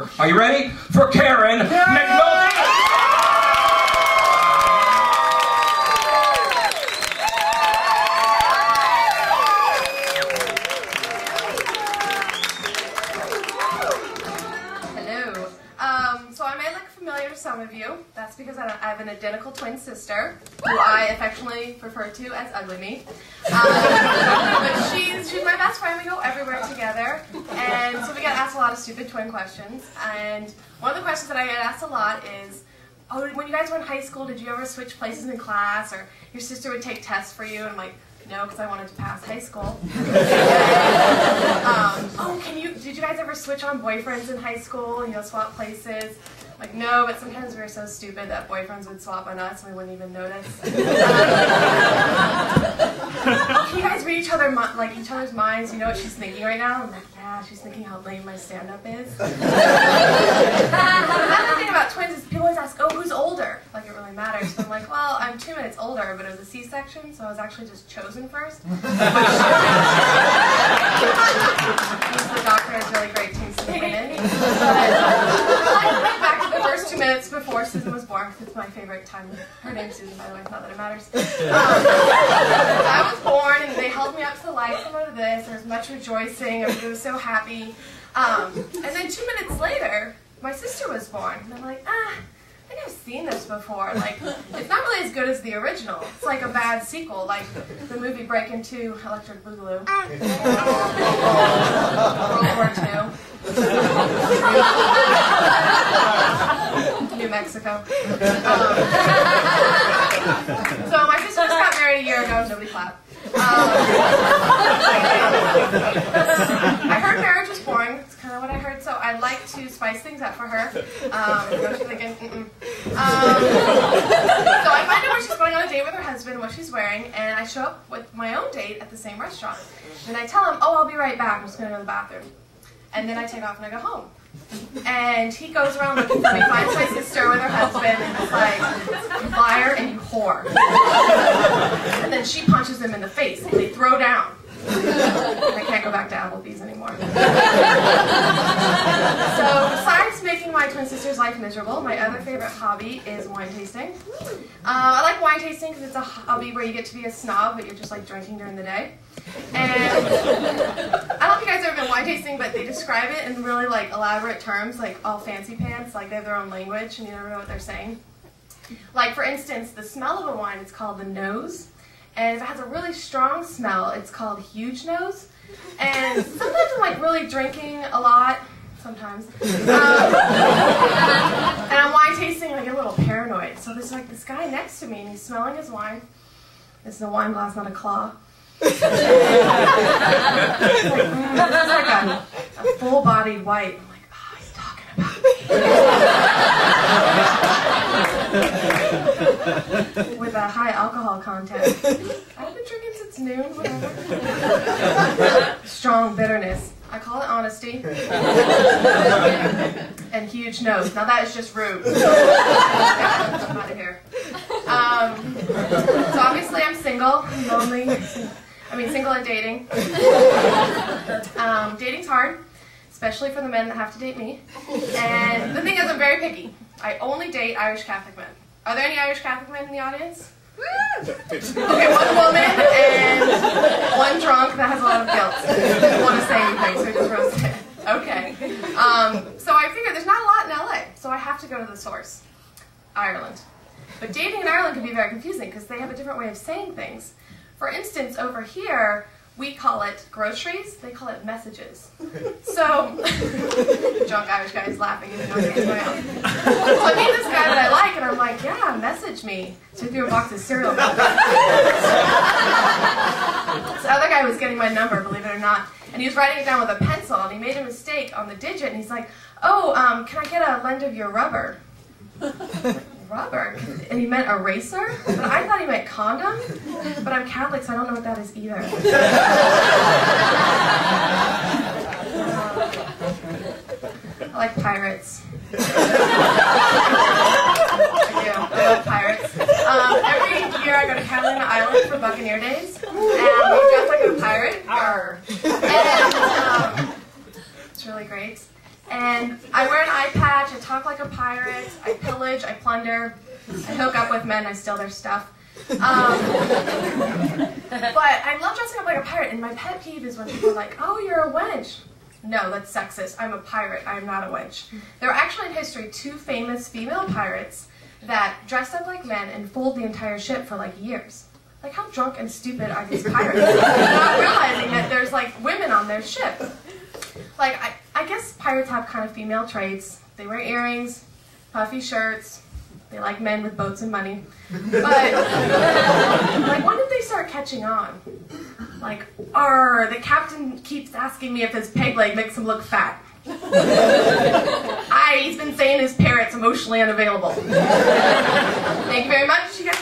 Are you ready for Karen McNulty? Hello. So I may look familiar to some of you. That's because I have an identical twin sister, who I affectionately refer to as Ugly Me. But she's my best friend. We go everywhere together. And so we get asked a lot of stupid twin questions. And one of the questions that I get asked a lot is, oh, when you guys were in high school, did you ever switch places in class? Or your sister would take tests for you? And I'm like, no, because I wanted to pass high school. Oh, did you guys ever switch on boyfriends in high school, swap places? Like, no, but sometimes we were so stupid that boyfriends would swap on us and we wouldn't even notice. Oh, can you guys read each other's minds? You know what she's thinking right now? I'm like, yeah, she's thinking how lame my stand-up is. Another thing about twins is people always ask, oh, who's older? Like, it really matters. So I'm like, well, I'm 2 minutes older, but it was a C-section, so I was actually just chosen first. The doctor has really great taste in women. Back to the first 2 minutes before Susan was born, because it's my favorite time. Her name's Susan, by the way, not that it matters. I was born, and they held me up to the light, similar to this. There was much rejoicing. Everybody was so happy. And then 2 minutes later, my sister was born. And I'm like, I think I've seen this before. Like, it's not really as good as the original. It's like a bad sequel, like the movie Breakin' 2, Electric Boogaloo. World War II. New Mexico. So my sister just got married a year ago. Nobody clapped. I heard marriage was boring. It's kind of what I heard. So I like to spice things up for her. She's thinking, So I find out when she's going on a date with her husband, what she's wearing, and I show up with my own date at the same restaurant. And I tell him, oh, I'll be right back. I'm just going to go to the bathroom. And then I take off and I go home. And he goes around looking for me, finds my sister with her husband, and is like, you liar and you whore. And then she punches him in the face, and they throw down. I can't go back to Applebee's anymore. So besides making my twin sister's life miserable, my other favorite hobby is wine tasting. I like wine tasting because it's a hobby where you get to be a snob, but you're just like drinking during the day. And I don't know if you guys have ever been wine tasting, but they describe it in really like elaborate terms, like all fancy pants, like they have their own language and you never know what they're saying. Like for instance, the smell of a wine is called the nose. And if it has a really strong smell, it's called huge nose. And sometimes I'm like really drinking a lot, sometimes. And I'm wine tasting and I get a little paranoid. So there's like this guy next to me and he's smelling his wine. This is a wine glass, not a claw. It's like, this is like a full-bodied white. I'm like, oh, he's talking about me. With a high alcohol content. I've been drinking since noon, whatever. Strong bitterness. I call it honesty. And huge nose. Now that is just rude. I'm out of here. So obviously I'm single, I'm lonely. Single and dating. Dating's hard, especially for the men that have to date me. And the thing is, I'm very picky. I only date Irish Catholic men. Are there any Irish Catholic men in the audience? Okay, one woman and one drunk that has a lot of guilt. Doesn't want to say anything, so he just roasts it. Okay. So I figured there's not a lot in LA, so I have to go to the source, Ireland. But dating in Ireland can be very confusing because they have a different way of saying things. For instance, over here, we call it groceries, they call it messages. So, drunk Irish guy is laughing even though he's getting my own. So I meet this guy that I like, and I'm like, yeah, message me. So he threw a box of cereal. This other guy was getting my number, believe it or not, and he was writing it down with a pencil, and he made a mistake on the digit, and he's like, oh, can I get a lend of your rubber? Rubber? And he meant eraser? But I thought he meant condom. But I'm Catholic, so I don't know what that is either. I like pirates. I do. I love pirates. Every year I go to Catalina Island for Buccaneer Days, and we dress like a pirate. Arr. And it's really great. And I wear an eye patch, I talk like a pirate, I pillage, I plunder, I hook up with men, I steal their stuff. But I love dressing up like a pirate, and my pet peeve is when people are like, oh, you're a wench. No, that's sexist. I'm a pirate. I am not a wench. There were actually in history 2 famous female pirates that dressed up like men and fooled the entire ship for like years. Like, how drunk and stupid are these pirates? Not realizing that there's like women on their ship. Like, I guess pirates have kind of female traits. They wear earrings, puffy shirts. They like men with boats and money. But, like, when did they start catching on? Like, the captain keeps asking me if his peg leg makes him look fat. He's been saying his parrot's emotionally unavailable. Thank you very much. You guys